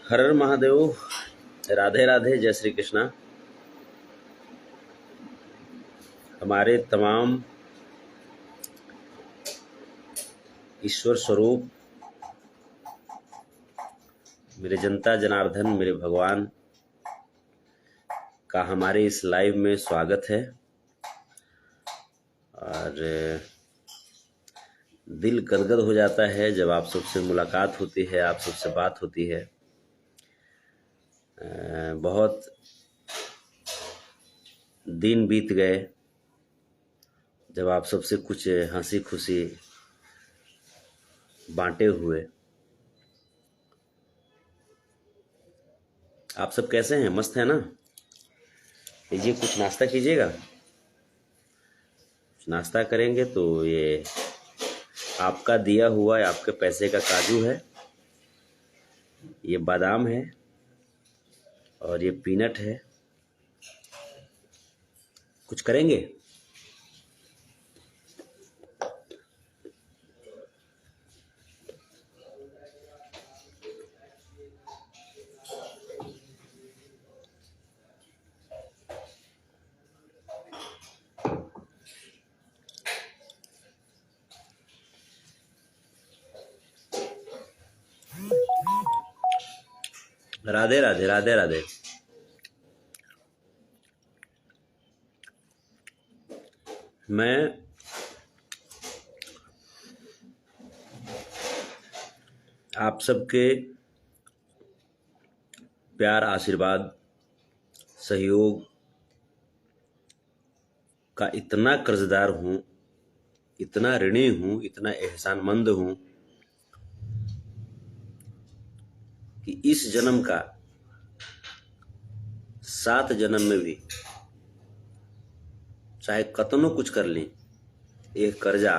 हर हर महादेव। राधे राधे, जय श्री कृष्णा। हमारे तमाम ईश्वर स्वरूप, मेरे जनता जनार्दन, मेरे भगवान का हमारे इस लाइव में स्वागत है। और दिल गदगद हो जाता है जब आप सबसे मुलाकात होती है, आप सबसे बात होती है। बहुत दिन बीत गए जब आप सबसे कुछ हंसी खुशी बांटे हुए। आप सब कैसे हैं? मस्त है ना? लीजिए, कुछ नाश्ता कीजिएगा। नाश्ता करेंगे तो ये आपका दिया हुआ, आपके पैसे का काजू है, ये बादाम है और ये पीनट है। कुछ करेंगे? राधे राधे, राधे राधे। मैं आप सबके प्यार, आशीर्वाद, सहयोग का इतना कर्जदार हूँ, इतना ऋणी हूँ, इतना एहसानमंद हूँ कि इस जन्म का 7 जन्म में भी चाहे कतनो कुछ कर ली, एक कर्जा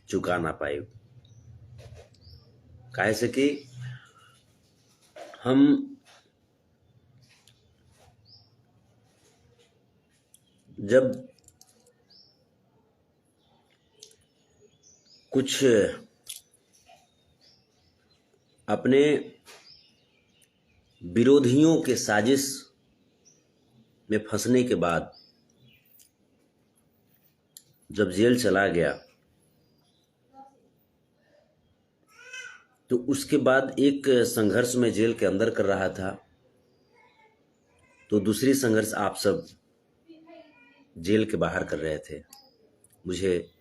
चुका ना पाए। काहे से कि हम जब कुछ अपने विरोधियों के साजिश में फंसने के बाद जब जेल चला गया, तो उसके बाद एक संघर्ष में जेल के अंदर कर रहा था, तो दूसरी संघर्ष आप सब जेल के बाहर कर रहे थे, मुझे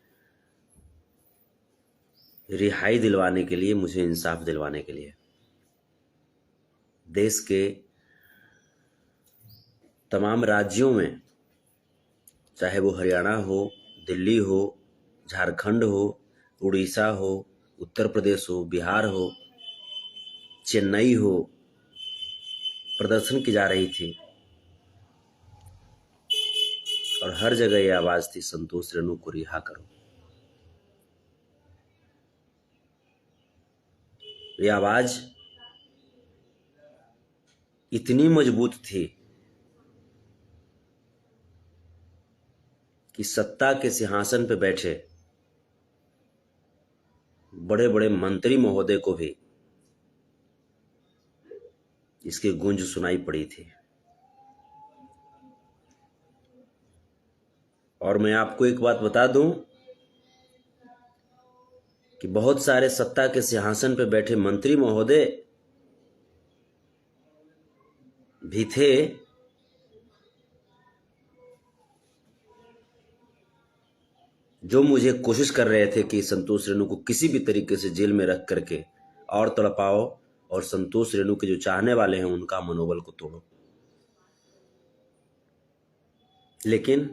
रिहाई दिलवाने के लिए, मुझे इंसाफ दिलवाने के लिए। देश के तमाम राज्यों में, चाहे वो हरियाणा हो, दिल्ली हो, झारखंड हो, उड़ीसा हो, उत्तर प्रदेश हो, बिहार हो, चेन्नई हो, प्रदर्शन की जा रही थी और हर जगह ये आवाज थी, संतोष रेणु को रिहा करो। ये आवाज इतनी मजबूत थी कि सत्ता के सिंहासन पर बैठे बड़े बड़े मंत्री महोदय को भी इसकी गूंज सुनाई पड़ी थी। और मैं आपको एक बात बता दूं कि बहुत सारे सत्ता के सिंहासन पर बैठे मंत्री महोदय भी थे जो मुझे कोशिश कर रहे थे कि संतोष रेणु को किसी भी तरीके से जेल में रख करके और तड़पाओ और संतोष रेणु के जो चाहने वाले हैं उनका मनोबल को तोड़ो। लेकिन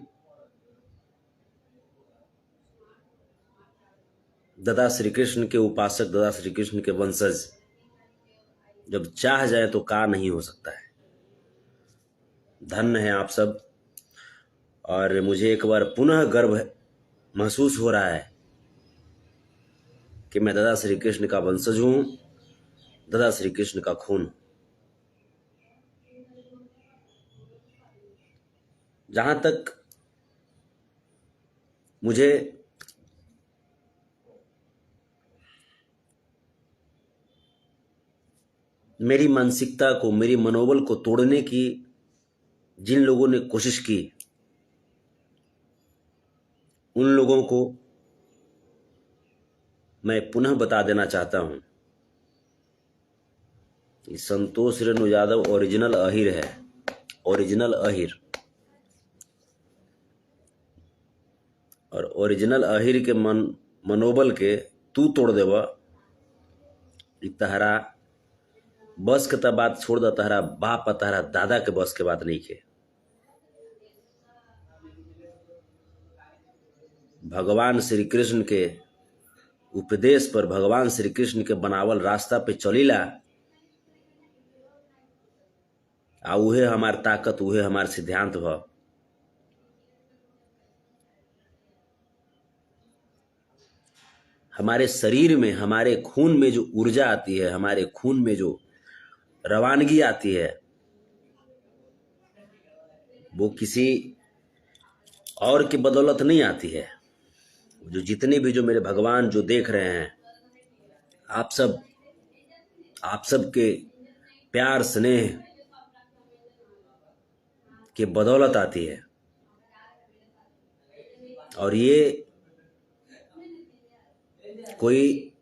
दादा श्री कृष्ण के उपासक, दादा श्री कृष्ण के वंशज जब चाह जाए तो का नहीं हो सकता है। धन्य है आप सब। और मुझे एक बार पुनः गर्व महसूस हो रहा है कि मैं दादा श्री कृष्ण का वंशज हूं, दादा श्री कृष्ण का खून। जहां तक मुझे मेरी मानसिकता को, मेरी मनोबल को तोड़ने की जिन लोगों ने कोशिश की, उन लोगों को मैं पुनः बता देना चाहता हूं कि संतोष रेणु यादव ओरिजिनल अहिर है, ओरिजिनल अहिर। और ओरिजिनल अहिर के मनोबल के तू तोड़ देवा, तहरा बस के तब बात छोड़ दा, तहरा बाप और तहरा दादा के बस के बात नहीं के। भगवान श्री कृष्ण के उपदेश पर, भगवान श्री कृष्ण के बनावल रास्ता पे चलीला, आ उहे हमार ताकत, उहे हमार सिद्धांत भ। हमारे शरीर में, हमारे खून में जो ऊर्जा आती है, हमारे खून में जो रवानगी आती है, वो किसी और की बदौलत नहीं आती है। जो जितने भी जो मेरे भगवान जो देख रहे हैं, आप सब के प्यार स्नेह के बदौलत आती है। और ये कोई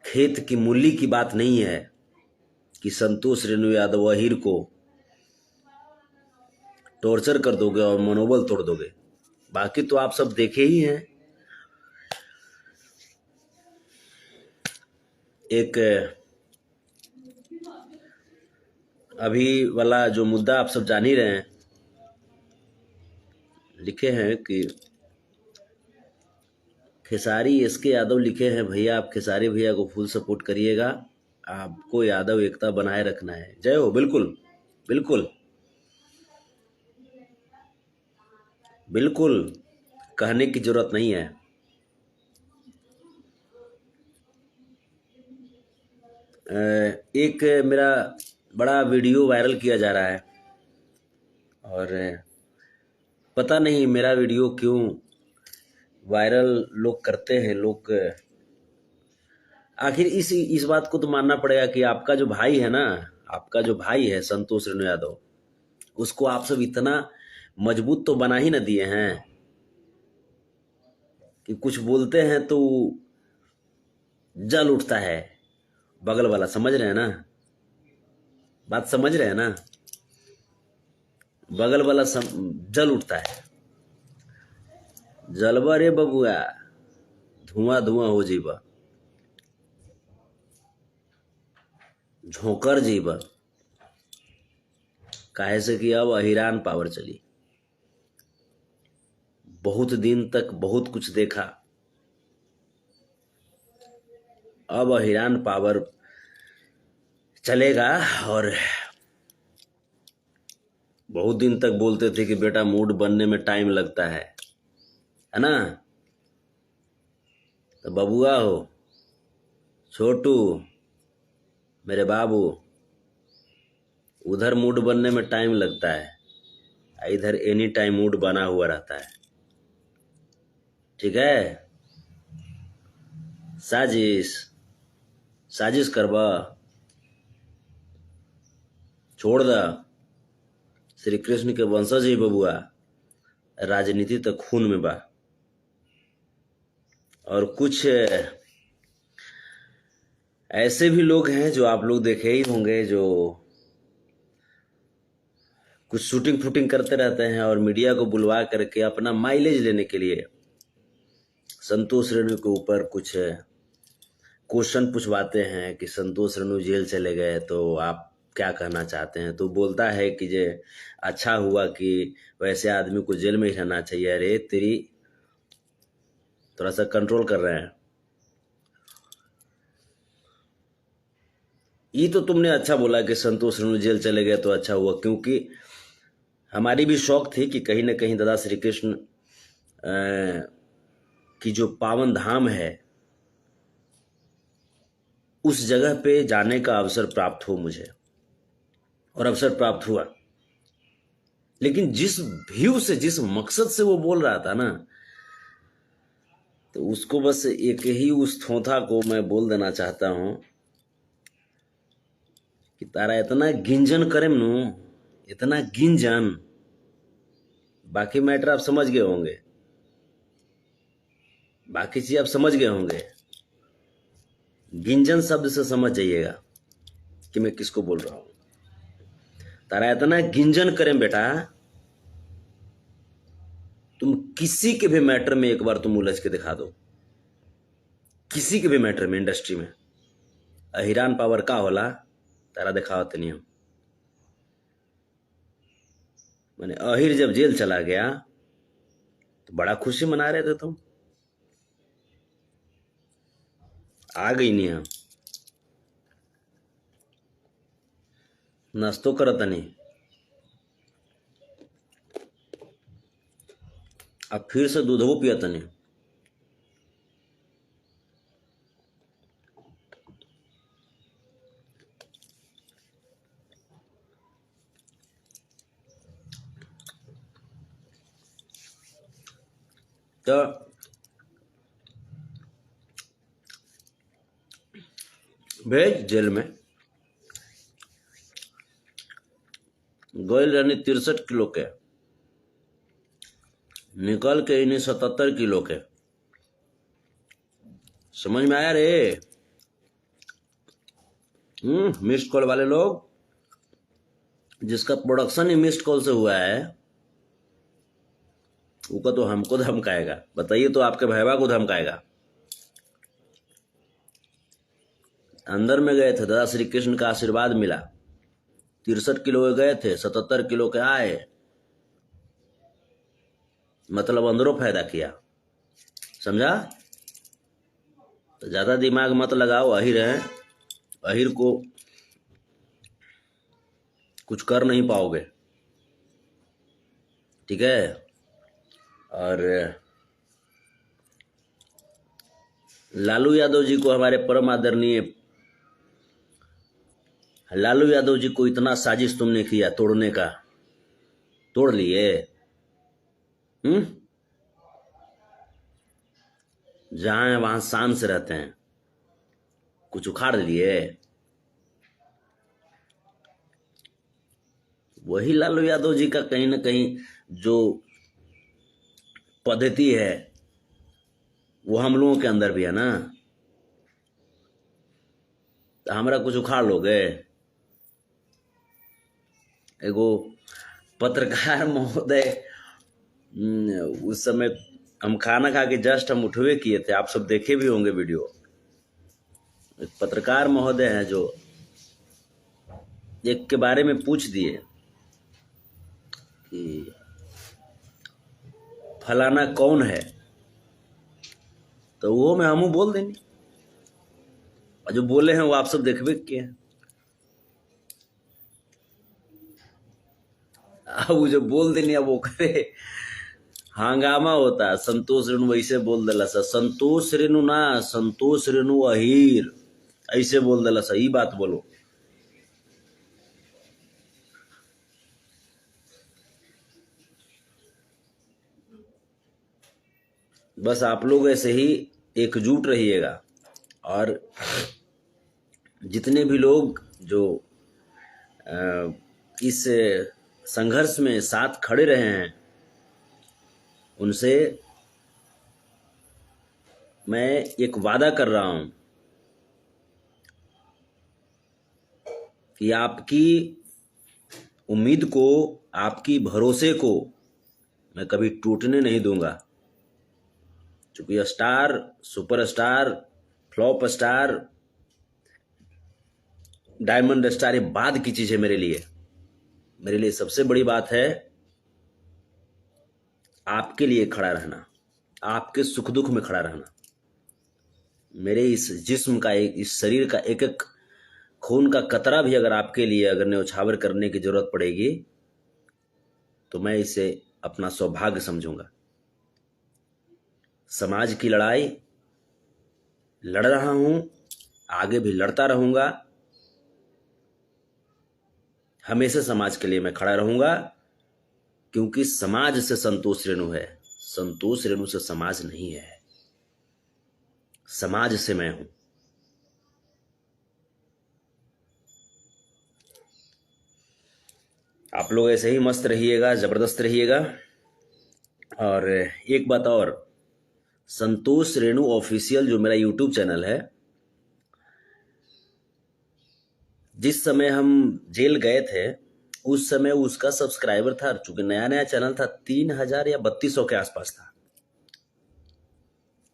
खेत की मूली की बात नहीं है कि संतोष रेणु यादव अहिर को टॉर्चर कर दोगे और मनोबल तोड़ दोगे। बाकी तो आप सब देखे ही हैं। एक अभी वाला जो मुद्दा आप सब जान ही रहे हैं, लिखे हैं कि खेसारी एसके यादव लिखे हैं, भैया आप खेसारी भैया को फुल सपोर्ट करिएगा, आपको यादव एकता बनाए रखना है। जय हो। बिल्कुल बिल्कुल बिल्कुल, कहने की जरूरत नहीं है। एक मेरा बड़ा वीडियो वायरल किया जा रहा है और पता नहीं मेरा वीडियो क्यों वायरल लोग करते हैं। लोग आखिर इस बात को तो मानना पड़ेगा कि आपका जो भाई है ना, आपका जो भाई है संतोष रेणु यादव, उसको आप सब इतना मजबूत तो बना ही ना दिए हैं कि कुछ बोलते हैं तो जल उठता है बगल वाला। समझ रहे हैं ना बात? समझ रहे हैं ना? बगल वाला जल उठता है। जलवा रे बबुआ, धुआं धुआं हो जीबा, झोंकर जीबा। काहे से कि अब अहिरान पावर चली। बहुत दिन तक बहुत कुछ देखा, अब अहिरान पावर चलेगा। और बहुत दिन तक बोलते थे कि बेटा मूड बनने में टाइम लगता है ना? तो बबुआ हो, छोटू, मेरे बाबू, उधर मूड बनने में टाइम लगता है, इधर एनी टाइम मूड बना हुआ रहता है। ठीक है? साजिश करबा, छोड़ दा। श्री कृष्ण के वंशज ही बबुआ, राजनीति तो खून में बा। और कुछ ऐसे भी लोग हैं जो आप लोग देखे ही होंगे, जो कुछ शूटिंग फूटिंग करते रहते हैं और मीडिया को बुलवा करके अपना माइलेज लेने के लिए संतोष रेणु के ऊपर कुछ क्वेश्चन पूछवाते हैं कि संतोष रेणु जेल चले गए तो आप क्या कहना चाहते हैं। तो बोलता है कि जे अच्छा हुआ कि वैसे आदमी को जेल में ही रहना चाहिए। अरे तेरी, थोड़ा सा कंट्रोल कर रहे हैं। ये तो तुमने अच्छा बोला कि संतोष रेणु जेल चले गए तो अच्छा हुआ, क्योंकि हमारी भी शौक थी कि कहीं ना कहीं दादा श्री कृष्ण की जो पावन धाम है उस जगह पे जाने का अवसर प्राप्त हो मुझे, और अवसर प्राप्त हुआ। लेकिन जिस व्यू से, जिस मकसद से वो बोल रहा था ना, तो उसको बस एक ही उस थोथा को मैं बोल देना चाहता हूं कि तारा इतना गिंजन करेम नु, इतना गिंजन, बाकी मैटर आप समझ गए होंगे, बाकी चीज आप समझ गए होंगे। गिंजन शब्द से समझ जाइएगा कि मैं किसको बोल रहा हूं। तारा इतना गिंजन करें बेटा, तुम किसी के भी मैटर में एक बार तुम उलझ के दिखा दो, किसी के भी मैटर में, इंडस्ट्री में अहिरान पावर का होला तारा दिखावत नहीं हम। मैंने अहिर जब जेल चला गया तो बड़ा खुशी मना रहे थे तुम, आ गई नहीं हम, नाश्तो करत नहीं, अब फिर से दूधो पियत नहीं। तो भेज जेल में गोयल रहनी 63 किलो के, निकल के इन्हें 77 किलो के। समझ में आया रे? मिस्ड कॉल वाले लोग, जिसका प्रोडक्शन ही मिस्ड कॉल से हुआ है, वो तो हमको धमकाएगा। बताइए तो आपके भैया को धमकाएगा। अंदर में गए थे, दादा श्री कृष्ण का आशीर्वाद मिला, 63 किलो के गए थे, 77 किलो के आए, मतलब अंदरों फायदा किया। समझा? तो ज्यादा दिमाग मत लगाओ। अहिर है, अहिर को कुछ कर नहीं पाओगे, ठीक है? और लालू यादव जी को, हमारे परम आदरणीय लालू यादव जी को, इतना साजिश तुमने किया तोड़ने का, तोड़ लिए। जहां है वहां शान से रहते हैं, कुछ उखाड़ लिए। वही लालू यादव जी का कहीं ना कहीं जो पद्धति है वो हम लोगों के अंदर भी है ना। तो हमारा कुछ उखाड़ लोगे? एगो पत्रकार महोदय, उस समय हम खाना खा के जस्ट हम उठवे किए थे, आप सब देखे भी होंगे वीडियो। एक पत्रकार महोदय हैं जो एक के बारे में पूछ दिए कि फलाना कौन है, तो वो में हमू बोल देंगे, और जो बोले हैं वो आप सब देखबे किए हैं। वो जो बोल देनी, अब वो करे हंगामा होता। संतोष रेणु वैसे बोल दिला सा, संतोष रेणु ना, संतोष रेणु अहिर, ऐसे बोल दिला सा। ई बात बोलो। बस आप लोग ऐसे ही एकजुट रहिएगा, और जितने भी लोग जो इस संघर्ष में साथ खड़े रहे हैं, उनसे मैं एक वादा कर रहा हूं कि आपकी उम्मीद को, आपकी भरोसे को मैं कभी टूटने नहीं दूंगा। क्योंकि star, superstar, flop star, diamond star ये बाद की चीज है मेरे लिए। मेरे लिए सबसे बड़ी बात है आपके लिए खड़ा रहना, आपके सुख दुख में खड़ा रहना। मेरे इस जिस्म का, इस शरीर का एक एक खून का कतरा भी अगर आपके लिए अगर न्यौछावर करने की जरूरत पड़ेगी, तो मैं इसे अपना सौभाग्य समझूंगा। समाज की लड़ाई लड़ रहा हूं, आगे भी लड़ता रहूंगा। हमेशा समाज के लिए मैं खड़ा रहूंगा, क्योंकि समाज से संतोष रेणु है, संतोष रेणु से समाज नहीं है, समाज से मैं हूं। आप लोग ऐसे ही मस्त रहिएगा, जबरदस्त रहिएगा। और एक बात और, संतोष रेणु ऑफिशियल जो मेरा यूट्यूब चैनल है, जिस समय हम जेल गए थे उस समय उसका सब्सक्राइबर था, चूंकि नया नया चैनल था, 3000 या 3200 के आसपास था।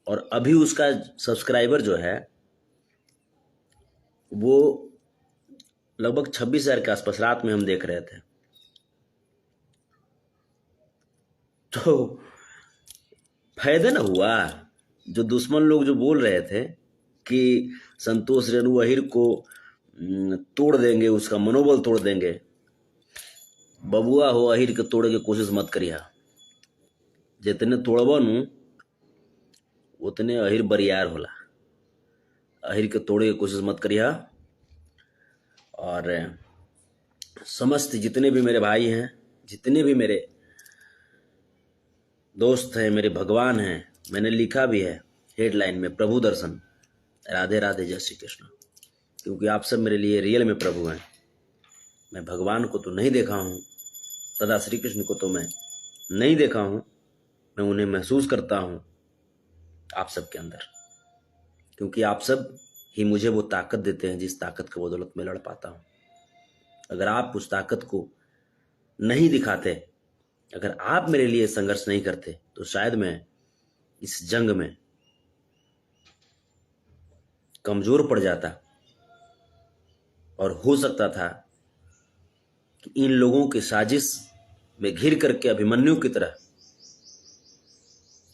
और अभी उसका सब्सक्राइबर जो है वो लगभग 26,000 के आसपास, रात में हम देख रहे थे। तो फायदा ना हुआ। जो दुश्मन लोग जो बोल रहे थे कि संतोष रेणु अहिर को तोड़ देंगे, उसका मनोबल तोड़ देंगे, बबुआ हो अहिर के तोड़े की कोशिश मत करिया। जितने तोड़बो नु उतने अहिर बरियार होला। अहिर के तोड़े की कोशिश मत करिया। और समस्त जितने भी मेरे भाई हैं, जितने भी मेरे दोस्त हैं, मेरे भगवान हैं, मैंने लिखा भी है हेडलाइन में, प्रभु दर्शन, राधे राधे, जय श्री कृष्ण। क्योंकि आप सब मेरे लिए रियल में प्रभु हैं। मैं भगवान को तो नहीं देखा हूँ, तथा श्री कृष्ण को तो मैं नहीं देखा हूँ, मैं उन्हें महसूस करता हूँ आप सब के अंदर। क्योंकि आप सब ही मुझे वो ताकत देते हैं जिस ताकत की बदौलत मैं लड़ पाता हूँ। अगर आप उस ताकत को नहीं दिखाते, अगर आप मेरे लिए संघर्ष नहीं करते, तो शायद मैं इस जंग में कमजोर पड़ जाता। और हो सकता था कि इन लोगों की साजिश में घिर करके अभिमन्यु की तरह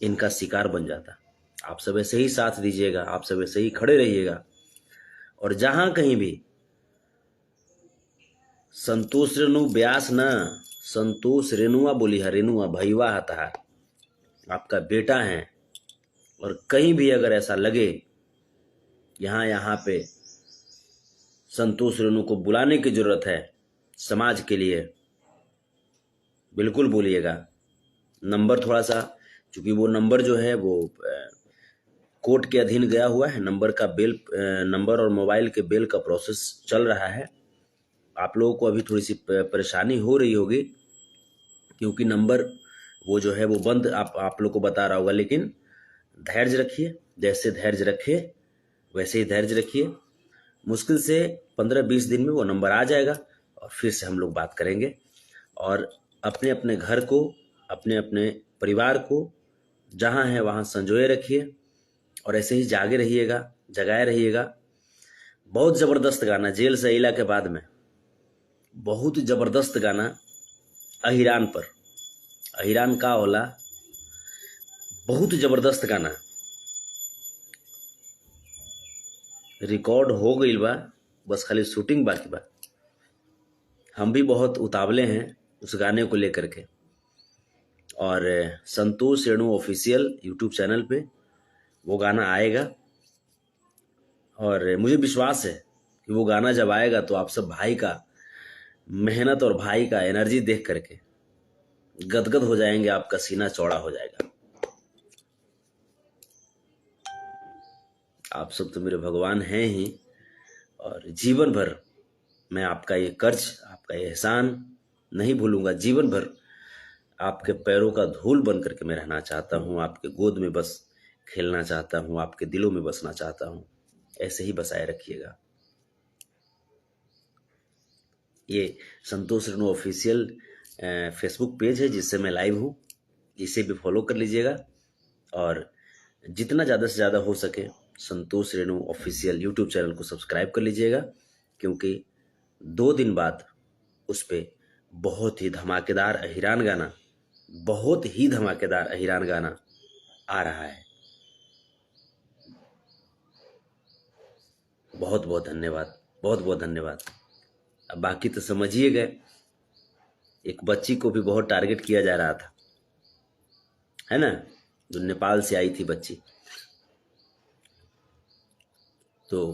इनका शिकार बन जाता। आप सब ऐसे ही साथ दीजिएगा, आप सब ऐसे ही खड़े रहिएगा। और जहां कहीं भी संतोष रेणु व्यास न, संतोष रेणुआ बोली है, रेणुआ भैया आता है, आपका बेटा है। और कहीं भी अगर ऐसा लगे यहाँ पे संतोष रेणु को बुलाने की जरूरत है समाज के लिए, बिल्कुल बोलिएगा। नंबर थोड़ा सा, चूंकि वो नंबर जो है वो कोर्ट के अधीन गया हुआ है, नंबर का बेल, नंबर और मोबाइल के बेल का प्रोसेस चल रहा है। आप लोगों को अभी थोड़ी सी परेशानी हो रही होगी, क्योंकि नंबर वो जो है वो बंद आप लोग को बता रहा होगा। लेकिन धैर्य रखिए, जैसे धैर्य रखे वैसे ही धैर्य रखिए। मुश्किल से 15-20 दिन में वो नंबर आ जाएगा और फिर से हम लोग बात करेंगे। और अपने अपने घर को, अपने अपने परिवार को जहाँ है वहाँ संजोए रखिए और ऐसे ही जागे रहिएगा, जगाए रहिएगा। बहुत जबरदस्त गाना जेल से अइला के बाद में, बहुत जबरदस्त गाना अहिरान पर, अहिरान का होला, बहुत जबरदस्त गाना रिकॉर्ड हो गई बा, बस खाली शूटिंग बाकी बा। हम भी बहुत उतावले हैं उस गाने को लेकर के। और संतोष रेणु ऑफिशियल यूट्यूब चैनल पे वो गाना आएगा। और मुझे विश्वास है कि वो गाना जब आएगा तो आप सब भाई का मेहनत और भाई का एनर्जी देख करके गदगद हो जाएंगे, आपका सीना चौड़ा हो जाएगा। आप सब तो मेरे भगवान हैं ही, और जीवन भर मैं आपका ये कर्ज, आपका ये एहसान नहीं भूलूंगा। जीवन भर आपके पैरों का धूल बन करके मैं रहना चाहता हूँ, आपके गोद में बस खेलना चाहता हूँ, आपके दिलों में बसना चाहता हूँ। ऐसे ही बसाए रखिएगा। ये संतोष रेणु ऑफिशियल फेसबुक पेज है जिससे मैं लाइव हूँ, इसे भी फॉलो कर लीजिएगा। और जितना ज़्यादा से ज़्यादा हो सके संतोष रेणु ऑफिशियल यूट्यूब चैनल को सब्सक्राइब कर लीजिएगा, क्योंकि 2 दिन बाद उस पर बहुत ही धमाकेदार अहिरान गाना, बहुत ही धमाकेदार अहिरान गाना आ रहा है। बहुत बहुत धन्यवाद, बहुत बहुत धन्यवाद। अब बाकी तो समझिए गए। एक बच्ची को भी बहुत टारगेट किया जा रहा था, है ना, जो नेपाल से आई थी बच्ची। तो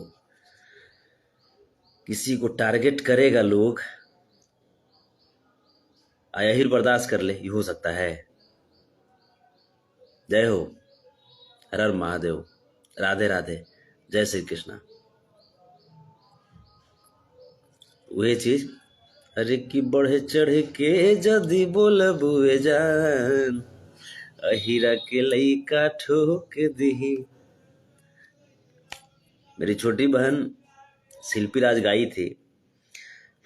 किसी को टारगेट करेगा लोग, अहिर बर्दाश्त कर ले, ये हो सकता है। जय हो, हर हर महादेव, राधे राधे, जय श्री कृष्णा। वही चीज अरे कि बढ़े चढ़े के जदी बोलबुए जान, अहिरा के लइका ठोक दी। मेरी छोटी बहन शिल्पी राज गाई थी,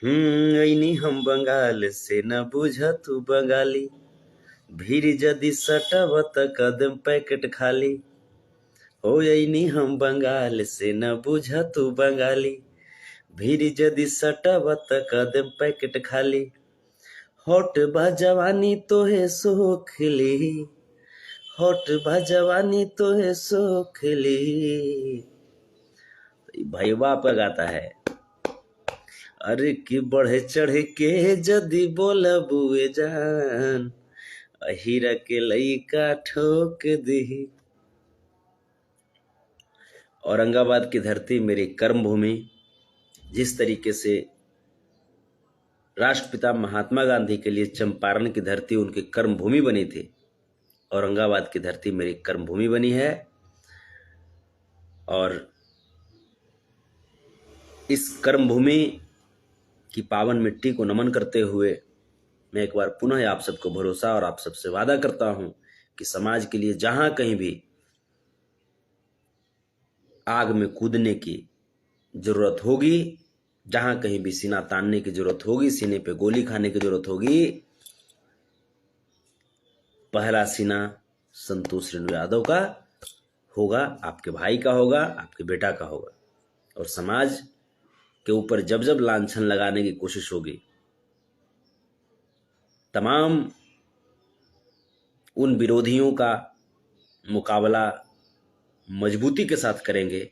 ऐनी हम बंगाल से न बुझ तू बंगाली, भीड़ जदी सटब त कदम पैकेट खाली। हो ऐनी हम बंगाल से न बुझ तू बंगाली, भीड़ जदी सटब त कदम पैकेट खाली। होट बा जवानी तोहे सोखली, होट बा जवानी तोहे सोखली। भैया पर गाता है, अरे कि बढ़े चढ़े के जदी बोलबुए जान, अहिरा के लइका ठोक दी। औरंगाबाद की धरती मेरी कर्म भूमि। जिस तरीके से राष्ट्रपिता महात्मा गांधी के लिए चंपारण की धरती उनकी कर्म भूमि बनी थी, औरंगाबाद की धरती मेरी कर्म भूमि बनी है। और इस कर्म भूमि की पावन मिट्टी को नमन करते हुए मैं एक बार पुनः आप सबको भरोसा और आप सबसे वादा करता हूं कि समाज के लिए जहां कहीं भी आग में कूदने की जरूरत होगी, जहां कहीं भी सीना तानने की जरूरत होगी, सीने पे गोली खाने की जरूरत होगी, पहला सीना संतोष रेणु यादव का होगा, आपके भाई का होगा, आपके बेटा का होगा। और समाज के ऊपर जब जब लांछन लगाने की कोशिश होगी, तमाम उन विरोधियों का मुकाबला मजबूती के साथ करेंगे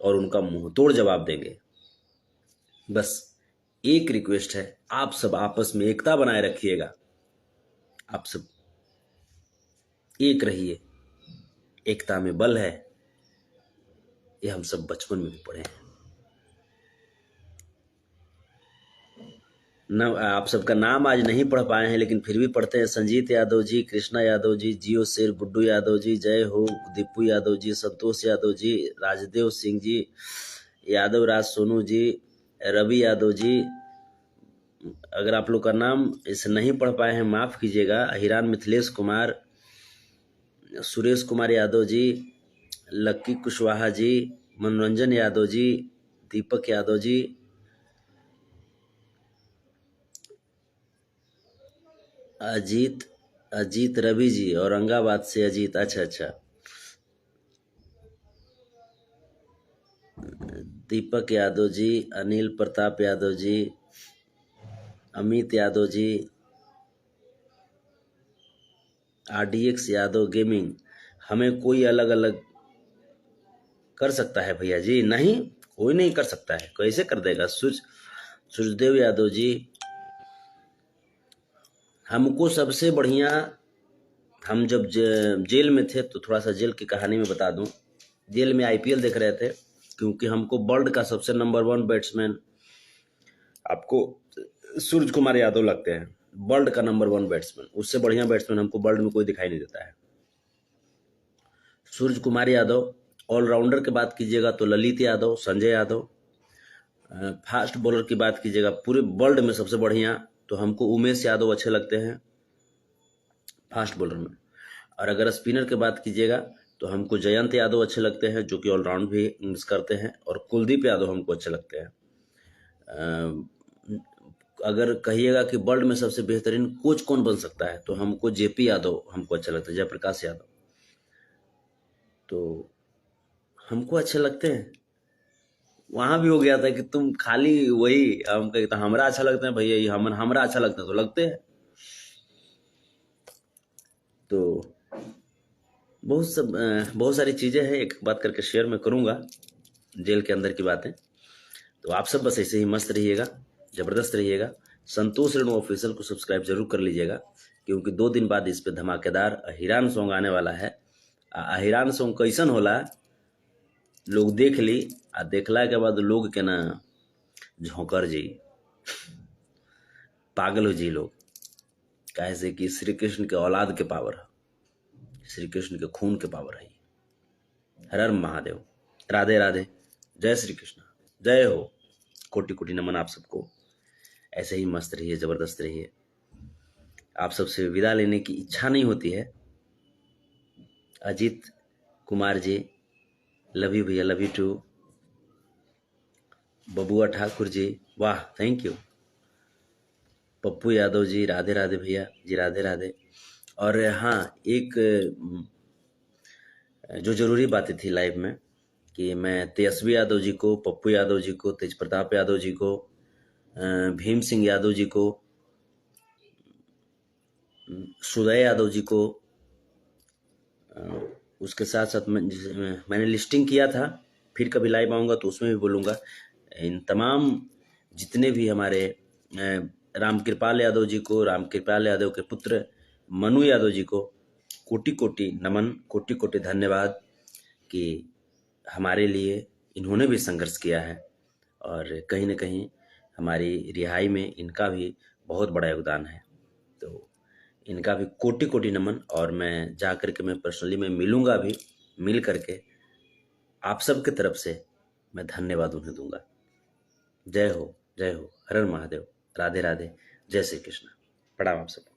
और उनका मुंहतोड़ जवाब देंगे। बस एक रिक्वेस्ट है, आप सब आपस में एकता बनाए रखिएगा, आप सब एक रहिए, एकता में बल है, ये हम सब बचपन में भी पढ़े हैं। न आप सबका नाम आज नहीं पढ़ पाए हैं, लेकिन फिर भी पढ़ते हैं। संजीत यादव जी, कृष्णा यादव जी, जियो शेर, गुड्डू यादव जी, जय हो, दीपू यादव जी, संतोष यादव जी, राजदेव सिंह जी, यादव राज सोनू जी, रवि यादव जी। अगर आप लोग का नाम इसे नहीं पढ़ पाए हैं माफ कीजिएगा। अहिरान मिथिलेश कुमार, सुरेश कुमार यादव जी, लक्की कुशवाहा जी, मनोरंजन यादव जी, दीपक यादव जी, अजीत रवि जी, औरंगाबाद से अजीत, अच्छा, दीपक यादव जी, अनिल प्रताप यादव जी, अमित यादव जी, RDX यादव गेमिंग। हमें कोई अलग अलग कर सकता है भैया जी? नहीं, कोई नहीं कर सकता है। कैसे कर देगा? सूर्यदेव यादव जी, हमको सबसे बढ़िया, हम जब जेल में थे तो थोड़ा सा जेल की कहानी में बता दूं। जेल में IPL देख रहे थे, क्योंकि हमको वर्ल्ड का सबसे नंबर 1 बैट्समैन आपको सूर्य कुमार यादव लगते हैं, वर्ल्ड का नंबर 1 बैट्समैन। उससे बढ़िया बैट्समैन हमको वर्ल्ड में कोई दिखाई नहीं देता है। सूर्य कुमार यादव। ऑलराउंडर की बात कीजिएगा तो ललित यादव, संजय यादव। फास्ट बॉलर की बात कीजिएगा पूरे वर्ल्ड में सबसे बढ़िया तो हमको उमेश यादव अच्छे लगते हैं फास्ट बॉलर में। और अगर स्पिनर की बात कीजिएगा तो हमको जयंत यादव अच्छे लगते हैं, जो कि ऑलराउंड भी मिस करते हैं, और कुलदीप यादव हमको अच्छे लगते हैं। अगर कहिएगा कि वर्ल्ड में सबसे बेहतरीन कोच कौन बन सकता है तो हमको JP यादव हमको अच्छा लगता है, जयप्रकाश यादव, तो हमको अच्छे लगते हैं। वहां भी हो गया था कि तुम खाली वही, हम कहते तो हमरा अच्छा लगता है भैया, ये हमरा अच्छा लगता है तो लगते हैं। तो बहुत सारी चीजें हैं, एक बात करके शेयर में करूंगा जेल के अंदर की बातें। तो आप सब बस ऐसे ही मस्त रहिएगा, जबरदस्त रहिएगा। संतोष रेणु ऑफिशियल को सब्सक्राइब जरूर कर लीजिएगा, क्योंकि 2 दिन बाद इस पे धमाकेदार अहिरान सॉन्ग आने वाला है। अहिरान सॉन्ग कैसन होला लोग देख ली, आ देखला के बाद लोग के ना झोंकर जी, पागल हो जी लोग। कैसे कि श्री कृष्ण के औलाद के पावर है, श्री कृष्ण के खून के पावर है। हर हर महादेव, राधे राधे, जय श्री कृष्ण, जय हो, कोटि कोटि नमन आप सबको। ऐसे ही मस्त रहिए, ज़बरदस्त रहिए। आप सबसे विदा लेने की इच्छा नहीं होती है। अजीत कुमार जी, लव यू भैया, लव यू टू। बबुआ ठाकुर जी, वाह, थैंक यू। पप्पू यादव जी, राधे राधे भैया जी, राधे राधे। और हाँ, एक जो ज़रूरी बातें थी लाइव में कि मैं तेजस्वी यादव जी को, पप्पू यादव जी को, तेज प्रताप यादव जी को, भीम सिंह यादव जी को, सुदय यादव जी को, उसके साथ साथ मैंने लिस्टिंग किया था, फिर कभी लाइव आऊँगा तो उसमें भी बोलूँगा। इन तमाम जितने भी हमारे रामकृपाल यादव जी को, रामकृपाल यादव के पुत्र मनु यादव जी को कोटि कोटि नमन, कोटि कोटि धन्यवाद कि हमारे लिए इन्होंने भी संघर्ष किया है और कहीं न कहीं हमारी रिहाई में इनका भी बहुत बड़ा योगदान है। तो इनका भी कोटि कोटि नमन। और मैं जा कर के मैं पर्सनली मैं मिलूँगा भी, मिल करके आप सब की तरफ से मैं धन्यवाद उन्हें दूंगा। जय हो, जय हो, हर हर महादेव, राधे राधे, जय श्री कृष्ण। प्रणाम आप सब।